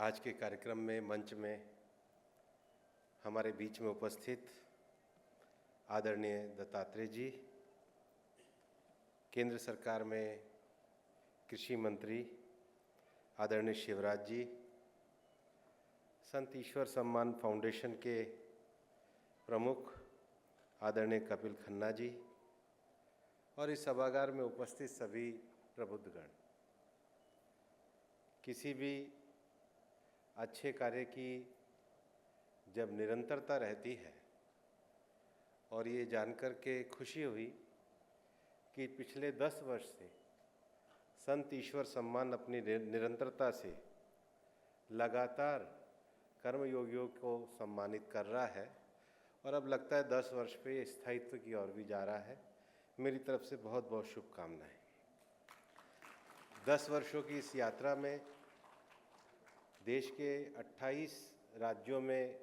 आज के कार्यक्रम में मंच में हमारे बीच में उपस्थित आदरणीय दत्तात्रेय जी, केंद्र सरकार में कृषि मंत्री आदरणीय शिवराज जी, संत ईश्वर सम्मान फाउंडेशन के प्रमुख आदरणीय कपिल खन्ना जी और इस सभागार में उपस्थित सभी प्रबुद्धगण। किसी भी अच्छे कार्य की जब निरंतरता रहती है और ये जानकर के खुशी हुई कि पिछले 10 वर्ष से संत ईश्वर सम्मान अपनी निरंतरता से लगातार कर्मयोगियों को सम्मानित कर रहा है और अब लगता है 10 वर्ष पे ये स्थायित्व की ओर भी जा रहा है। मेरी तरफ से बहुत बहुत शुभकामनाएं। 10 वर्षों की इस यात्रा में देश के 28 राज्यों में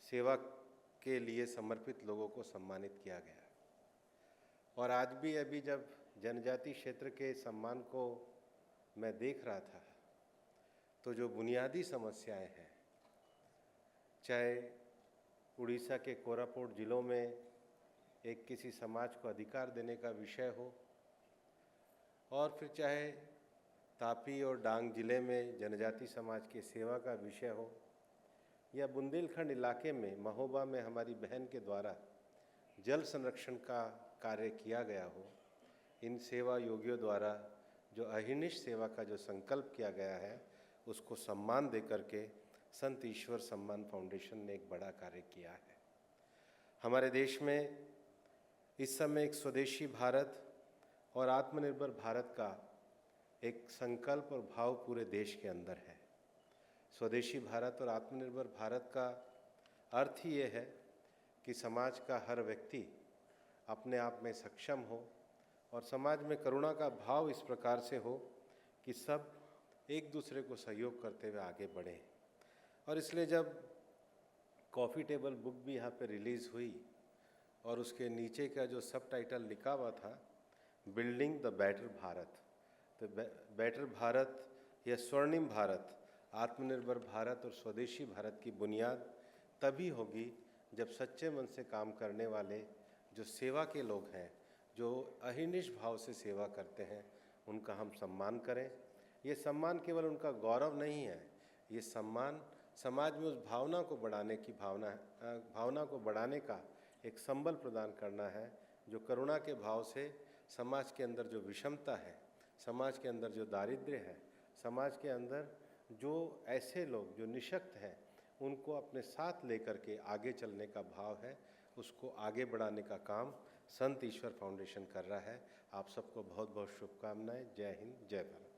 सेवा के लिए समर्पित लोगों को सम्मानित किया गया और आज भी अभी जब जनजाति क्षेत्र के सम्मान को मैं देख रहा था तो जो बुनियादी समस्याएं हैं, चाहे उड़ीसा के कोरापुट जिलों में एक किसी समाज को अधिकार देने का विषय हो और फिर चाहे तापी और डांग जिले में जनजाति समाज की सेवा का विषय हो या बुंदेलखंड इलाके में महोबा में हमारी बहन के द्वारा जल संरक्षण का कार्य किया गया हो, इन सेवा योगियों द्वारा जो अहिर्निश सेवा का जो संकल्प किया गया है उसको सम्मान दे करके संत ईश्वर सम्मान फाउंडेशन ने एक बड़ा कार्य किया है। हमारे देश में इस समय एक स्वदेशी भारत और आत्मनिर्भर भारत का एक संकल्प और भाव पूरे देश के अंदर है। स्वदेशी भारत और आत्मनिर्भर भारत का अर्थ ही ये है कि समाज का हर व्यक्ति अपने आप में सक्षम हो और समाज में करुणा का भाव इस प्रकार से हो कि सब एक दूसरे को सहयोग करते हुए आगे बढ़ें। और इसलिए जब कॉफ़ी टेबल बुक भी यहाँ पे रिलीज़ हुई और उसके नीचे का जो सब टाइटल लिखा हुआ था, बिल्डिंग द बेटर भारत, तो बेटर भारत या स्वर्णिम भारत, आत्मनिर्भर भारत और स्वदेशी भारत की बुनियाद तभी होगी जब सच्चे मन से काम करने वाले जो सेवा के लोग हैं, जो अहिर्निश भाव से सेवा करते हैं, उनका हम सम्मान करें। ये सम्मान केवल उनका गौरव नहीं है, ये सम्मान समाज में उस भावना को बढ़ाने की भावना को बढ़ाने का एक संबल प्रदान करना है जो करुणा के भाव से समाज के अंदर जो विषमता है, समाज के अंदर जो दारिद्र्य है, समाज के अंदर जो ऐसे लोग जो निशक्त हैं उनको अपने साथ लेकर के आगे चलने का भाव है, उसको आगे बढ़ाने का काम संत ईश्वर फाउंडेशन कर रहा है। आप सबको बहुत बहुत शुभकामनाएं। जय हिंद, जय भारत।